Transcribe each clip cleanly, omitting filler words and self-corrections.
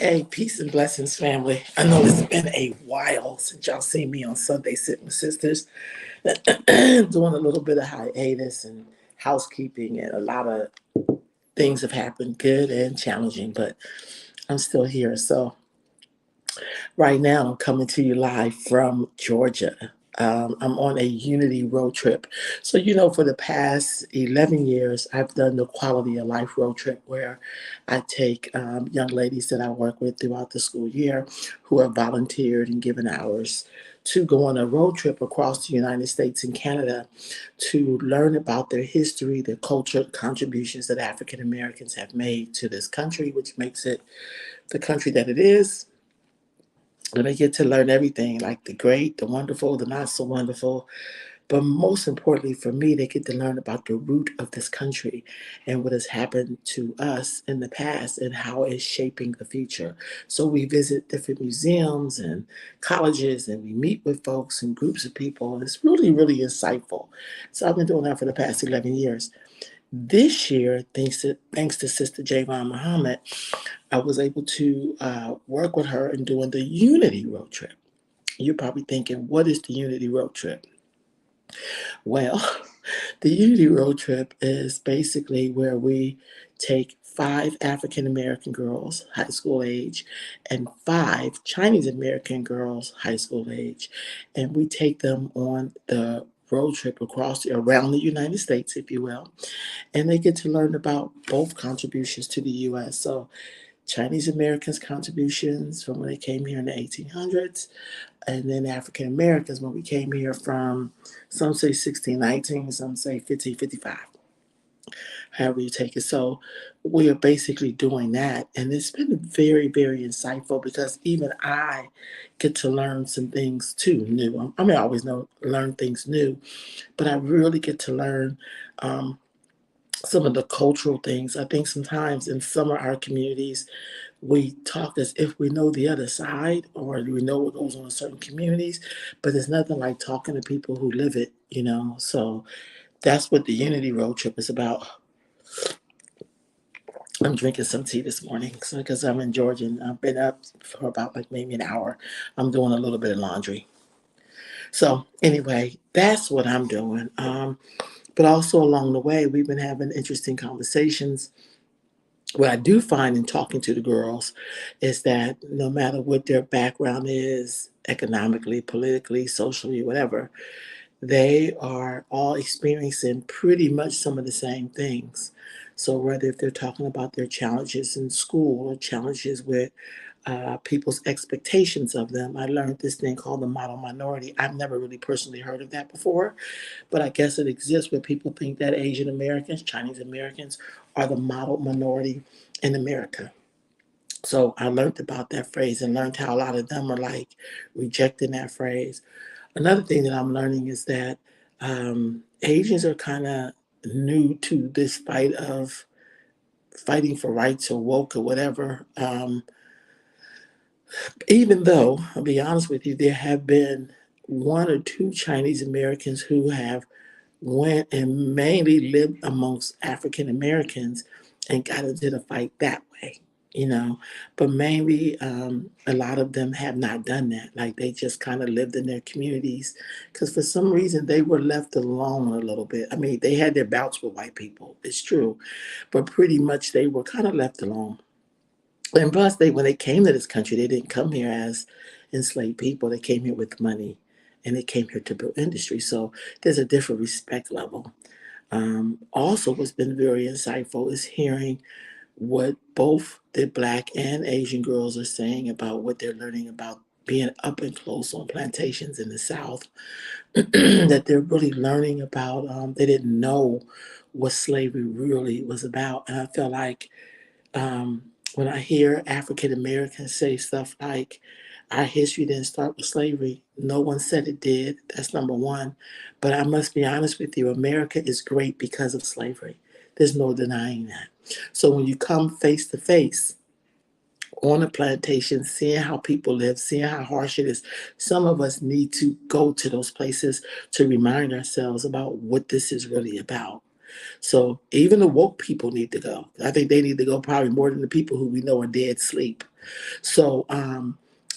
Hey, peace and blessings, family. I know it's been a while since y'all seen me on Sunday Sitting with Sisters, doing a little bit of hiatus and housekeeping, and a lot of things have happened, good and challenging, but I'm still here. So right now, I'm coming to you live from Georgia. I'm on a Unity road trip. So, for the past 11 years, I've done the Quality of Life road trip where I take young ladies that I work with throughout the school year who have volunteered and given hours to go on a road trip across the United States and Canada to learn about their history, their culture, contributions that African Americans have made to this country, which makes it the country that it is. And they get to learn everything, like the great, the wonderful, the not so wonderful. But most importantly for me, they get to learn about the root of this country and what has happened to us in the past and how it's shaping the future. So we visit different museums and colleges and we meet with folks and groups of people. And it's really, really insightful. So I've been doing that for the past 11 years. This year, thanks to Sister Javon Muhammad, I was able to work with her in doing the Unity Road Trip. You're probably thinking, what is the Unity Road Trip? Well, the Unity Road Trip is basically where we take five African American girls, high school age, and five Chinese American girls, high school age, and we take them on the road trip around the United States, if you will, and they get to learn about both contributions to the U.S. So Chinese Americans' contributions from when they came here in the 1800s, and then African Americans when we came here from, some say 1619, some say 1555, however you take it. So we are basically doing that, and it's been very, very insightful because even I get to learn some things too new. I mean, I always learn things new, but I really get to learn some of the cultural things. I think sometimes in some of our communities, we talk as if we know the other side or we know what goes on in certain communities, but there's nothing like talking to people who live it. So that's what the Unity Road Trip is about. I'm drinking some tea this morning because I'm in Georgia and I've been up for about like maybe an hour. I'm doing a little bit of laundry. So anyway, that's what I'm doing. But also along the way, we've been having interesting conversations. What I do find in talking to the girls is that no matter what their background is, economically, politically, socially, whatever, they are all experiencing pretty much some of the same things. So whether if they're talking about their challenges in school or challenges with people's expectations of them, I learned this thing called the model minority. I've never really personally heard of that before, but I guess it exists where people think that Asian Americans, Chinese Americans are the model minority in America. So I learned about that phrase and learned how a lot of them are like rejecting that phrase. Another thing that I'm learning is that Asians are kind of new to this fight of fighting for rights or woke or whatever. Even though, I'll be honest with you, there have been one or two Chinese Americans who have went and mainly lived amongst African Americans and got into the fight that way. But mainly a lot of them have not done that. Like they just kind of lived in their communities because for some reason they were left alone a little bit. I mean, they had their bouts with white people, it's true, but pretty much they were kind of left alone. And plus, when they came to this country, they didn't come here as enslaved people. They came here with money, and they came here to build industry. So there's a different respect level. Also, what's been very insightful is hearing what both the Black and Asian girls are saying about what they're learning about being up and close on plantations in the South. That they're really learning about. They didn't know what slavery really was about, and I feel like when I hear African Americans say stuff like, our history didn't start with slavery, no one said it did. That's number one. But I must be honest with you, America is great because of slavery. There's no denying that. So when you come face to face on a plantation, seeing how people live, seeing how harsh it is, some of us need to go to those places to remind ourselves about what this is really about. So even the woke people need to go. I think they need to go probably more than the people who we know are dead sleep. So,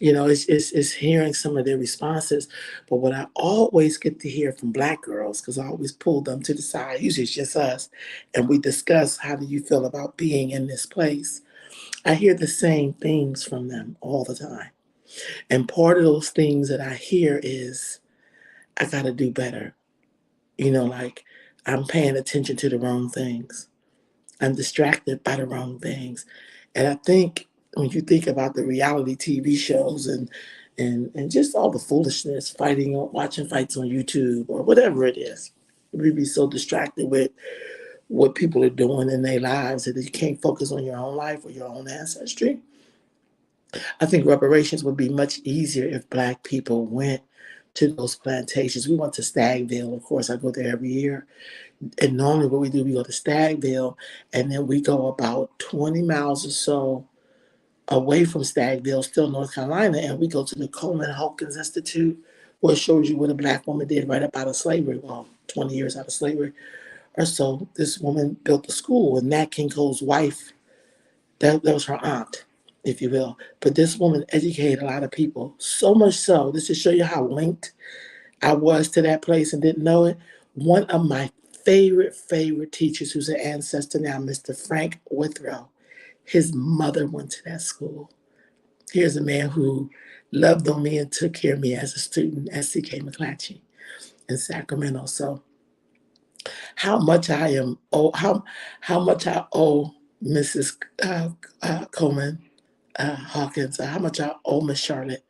it's hearing some of their responses. But what I always get to hear from Black girls, because I always pull them to the side, usually it's just us, and we discuss how do you feel about being in this place. I hear the same things from them all the time. And part of those things that I hear is, I got to do better. Like I'm paying attention to the wrong things. I'm distracted by the wrong things. And I think when you think about the reality TV shows and just all the foolishness, fighting or watching fights on YouTube or whatever it is, we be so distracted with what people are doing in their lives that you can't focus on your own life or your own ancestry. I think reparations would be much easier if Black people went to those plantations. We went to Stagville, of course. I go there every year. And normally what we do, we go to Stagville, and then we go about 20 miles or so away from Stagville, still North Carolina, and we go to the Coleman Hawkins Institute, where it shows you what a Black woman did right up out of slavery, well, 20 years out of slavery or so. This woman built a school, and Nat King Cole's wife, that was her aunt, if you will. But this woman educated a lot of people, so much so, this to show you how linked I was to that place and didn't know it. One of my favorite teachers, who's an ancestor now, Mr. Frank Withrow, his mother went to that school. Here's a man who loved on me and took care of me as a student at C.K. McClatchy in Sacramento. So how much I am how much I owe Mrs. Coleman Hawkins, how much I owe Miss Charlotte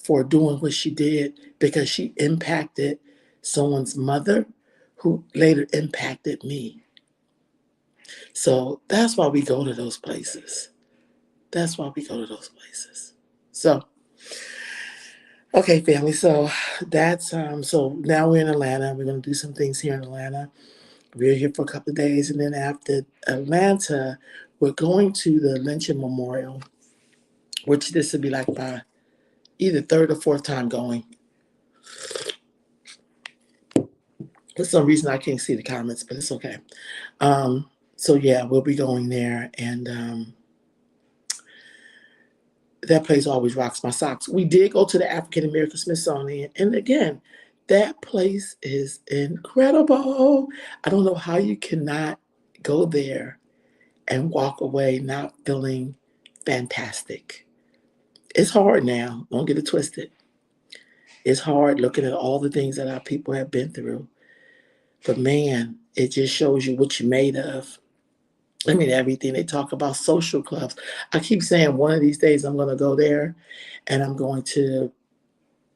for doing what she did, because she impacted someone's mother who later impacted me. So that's why we go to those places. That's why we go to those places. So, okay, family. So that's so now we're in Atlanta. We're gonna do some things here in Atlanta. We're here for a couple of days, and then after Atlanta, we're going to the Lynching Memorial, which this would be like my either third or fourth time going. For some reason, I can't see the comments, but it's okay. So yeah, we'll be going there, and that place always rocks my socks. We did go to the African American Smithsonian, and again, that place is incredible. I don't know how you cannot go there and walk away not feeling fantastic. It's hard now. Don't get it twisted. It's hard looking at all the things that our people have been through. But man, it just shows you what you're made of. I mean, everything they talk about social clubs. I keep saying one of these days I'm going to go there and I'm going to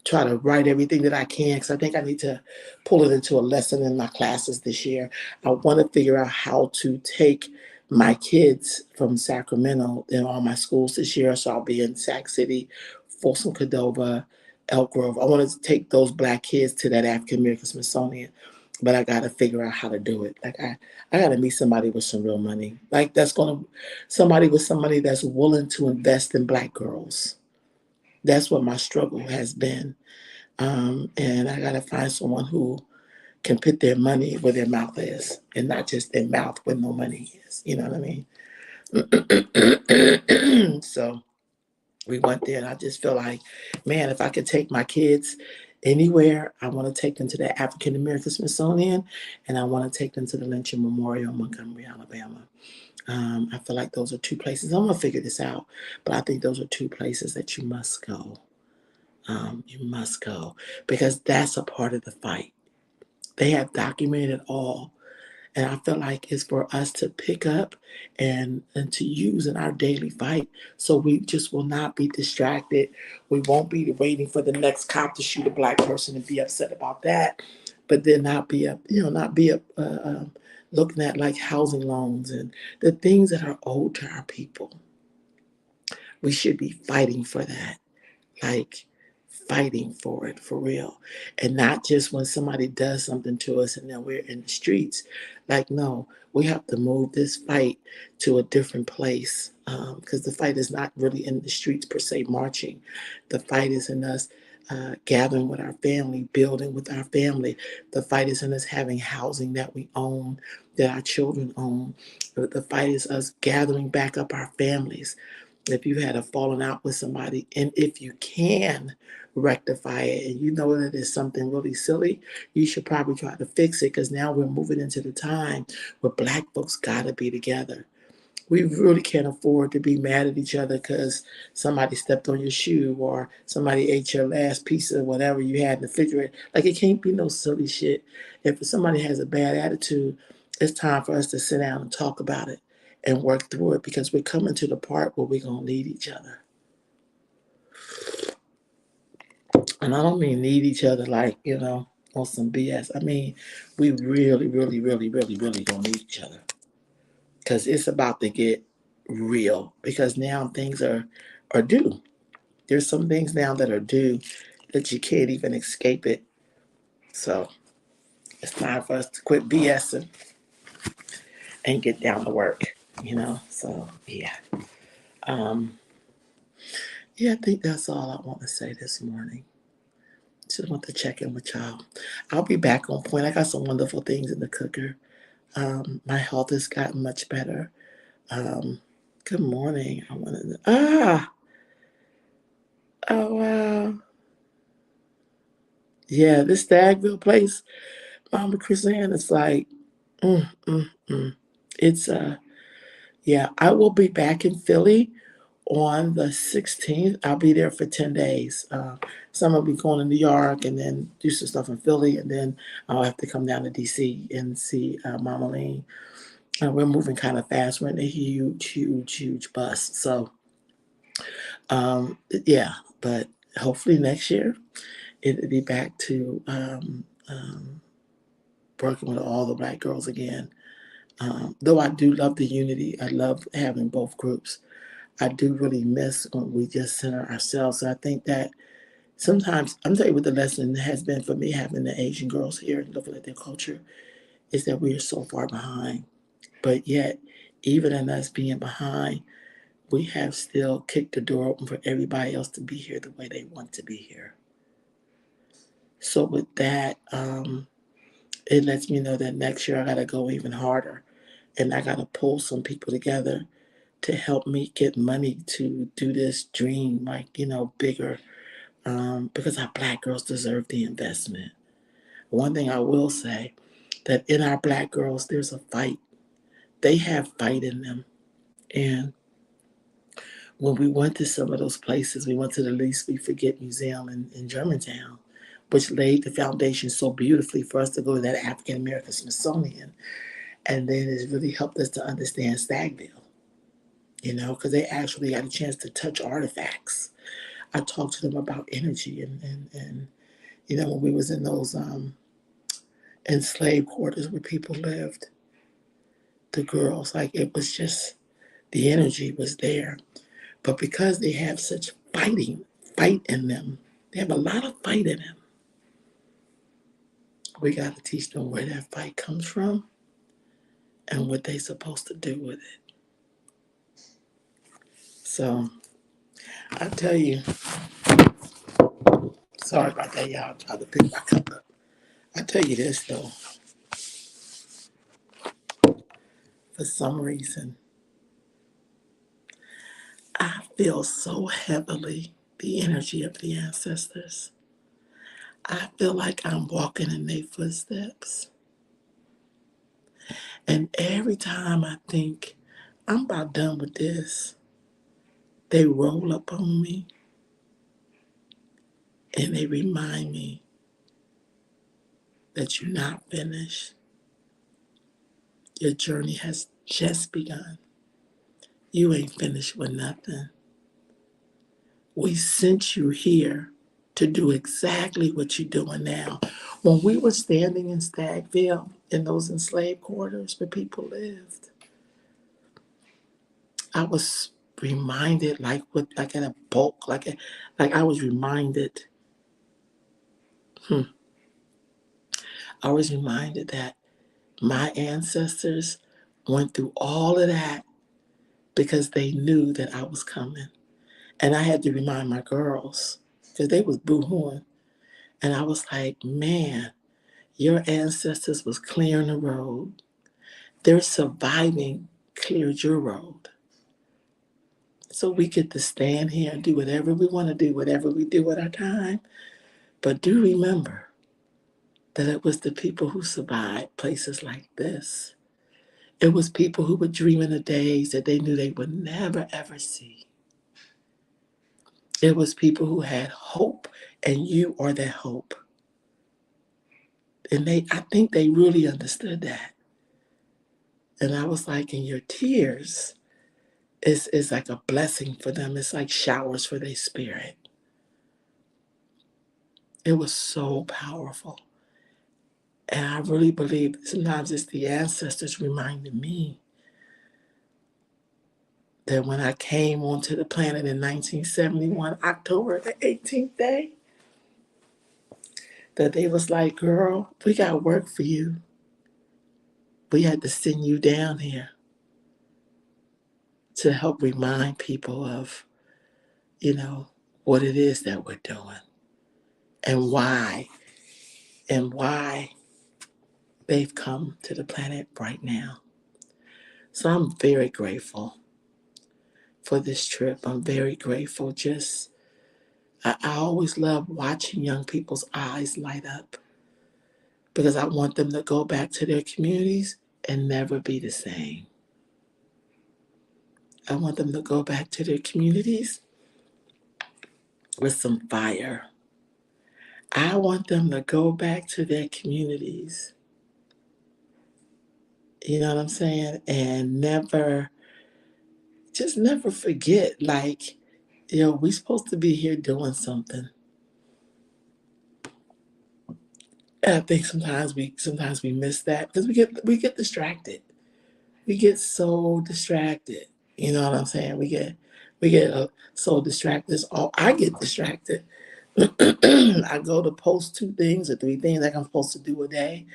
try to write everything that I can, because I think I need to pull it into a lesson in my classes this year. I want to figure out how to take my kids from Sacramento in all my schools this year. So I'll be in Sac City, Folsom Cordova, Elk Grove. I want to take those Black kids to that African American Smithsonian, but I got to figure out how to do it. Like I got to meet somebody with some real money. Like somebody with some money that's willing to invest in Black girls. That's what my struggle has been. And I got to find someone who can put their money where their mouth is, and not just their mouth where no money is. You know what I mean? So we went there, and I just feel like, man, if I could take my kids anywhere, I want to take them to the African American Smithsonian, and I want to take them to the Lynching Memorial in Montgomery, Alabama. I feel like those are two places. I'm going to figure this out, but I think those are two places that you must go. You must go, because that's a part of the fight. They have documented it all. And I feel like it's for us to pick up and to use in our daily fight, so we just will not be distracted. We won't be waiting for the next cop to shoot a Black person and be upset about that, but then not be looking at like housing loans and the things that are owed to our people. We should be fighting for that. Like fighting for it for real, and not just when somebody does something to us and then we're in the streets. Like, no, we have to move this fight to a different place, because the fight is not really in the streets per se marching. The fight is in us gathering with our family, building with our family. The fight is in us having housing that we own, that our children own. The fight is us gathering back up our families. If you had a falling out with somebody, and if you can rectify it, and you know that it's something really silly, you should probably try to fix it, because now we're moving into the time where Black folks got to be together. We really can't afford to be mad at each other because somebody stepped on your shoe or somebody ate your last piece of whatever you had in the refrigerator. Like, it can't be no silly shit. If somebody has a bad attitude, it's time for us to sit down and talk about it and work through it, because we're coming to the part where we're going to need each other. And I don't mean need each other like, on some BS. I mean, we really, really, really, really, really going to need each other, because it's about to get real, because now things are due. There's some things now that are due that you can't even escape it. So it's time for us to quit BSing and get down to work. So yeah. Um, yeah, I think that's all I want to say this morning. Just want to check in with y'all. I'll be back on point. I got some wonderful things in the cooker. My health has gotten much better. Um, Good morning. I wanted to, oh wow. Yeah, this Stagville place, Mama Chrisanne, it's like, mm, mm, mm. It's yeah, I will be back in Philly on the 16th. I'll be there for 10 days. Some will be going to New York and then do some stuff in Philly, and then I'll have to come down to DC and see Mama Lean. We're moving kind of fast. We're in a huge, huge, huge bus. So, yeah, but hopefully next year it'll be back to working with all the Black girls again. Though I do love the unity, I love having both groups. I do really miss when we just center ourselves. So I think that sometimes, I'm telling you what the lesson has been for me, having the Asian girls here and looking at their culture, is that we are so far behind. But yet, even in us being behind, we have still kicked the door open for everybody else to be here the way they want to be here. So with that, it lets me know that next year I got to go even harder, and I got to pull some people together to help me get money to do this dream, like, bigger, because our Black girls deserve the investment. One thing I will say, that in our Black girls, there's a fight. They have fight in them. And when we went to some of those places, we went to the Least We Forget Museum in Germantown, which laid the foundation so beautifully for us to go to that African American Smithsonian. And then it's really helped us to understand Stagville, because they actually got a chance to touch artifacts. I talked to them about energy, and when we was in those enslaved quarters where people lived, the girls, like, it was just, the energy was there. But because they have such fight in them, they have a lot of fight in them. We got to teach them where that fight comes from and what they supposed to do with it. So I tell you, sorry about that, y'all. Try to pick my cup up. I tell you this though, for some reason, I feel so heavily the energy of the ancestors. I feel like I'm walking in their footsteps. And every time I think I'm about done with this, they roll up on me and they remind me that you're not finished. Your journey has just begun. You ain't finished with nothing. We sent you here to do exactly what you're doing now. When we were standing in Stagville, in those enslaved quarters where people lived, I was reminded, like at a bulk, like I was reminded. I was reminded that my ancestors went through all of that because they knew that I was coming. And I had to remind my girls. because they was boo-hooing. And I was like, man, your ancestors was clearing the road. Their surviving cleared your road. So we get to stand here and do whatever we want to do, whatever we do with our time. But do remember that it was the people who survived places like this. It was people who were dreaming of days that they knew they would never, ever see. It was people who had hope, and you are that hope. And I think they really understood that. And I was like, in your tears is like a blessing for them. It's like showers for their spirit. It was so powerful. And I really believe sometimes it's the ancestors reminding me that when I came onto the planet in 1971, October the 18th day, that they was like, girl, we got work for you. We had to send you down here to help remind people of, you know, what it is that we're doing and why they've come to the planet right now. So I'm very grateful for this trip. I'm very grateful. I always love watching young people's eyes light up because I want them to go back to their communities and never be the same. I want them to go back to their communities with some fire. I want them to go back to their communities, you know what I'm saying? And never forget, like, we supposed to be here doing something. And I think sometimes we miss that because we get distracted. We get so distracted. You know what I'm saying? We get so distracted. I get distracted. I go to post 2 things or 3 things like I'm supposed to do a day,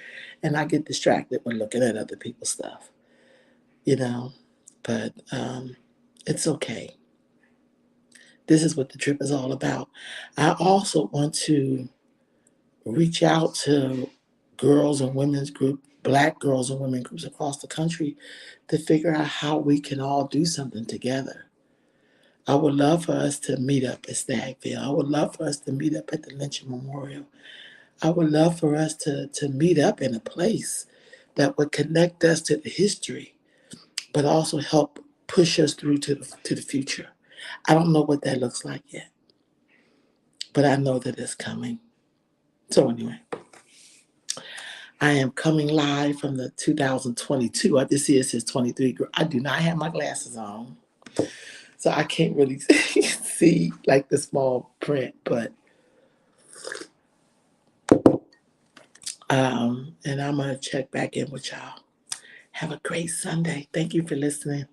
and I get distracted when looking at other people's stuff. You know, but it's okay. This is what the trip is all about. I also want to reach out to girls and women's group, Black girls and women groups across the country to figure out how we can all do something together. I would love for us to meet up at Stagville. I would love for us to meet up at the Lynching Memorial. I would love for us to meet up in a place that would connect us to the history, but also help push us through to the future. I don't know what that looks like yet, but I know that it's coming. So anyway, I am coming live from the 2022. I just see it says 23. I do not have my glasses on, so I can't really see like the small print, but and I'm gonna check back in with y'all. Have a great Sunday. Thank you for listening.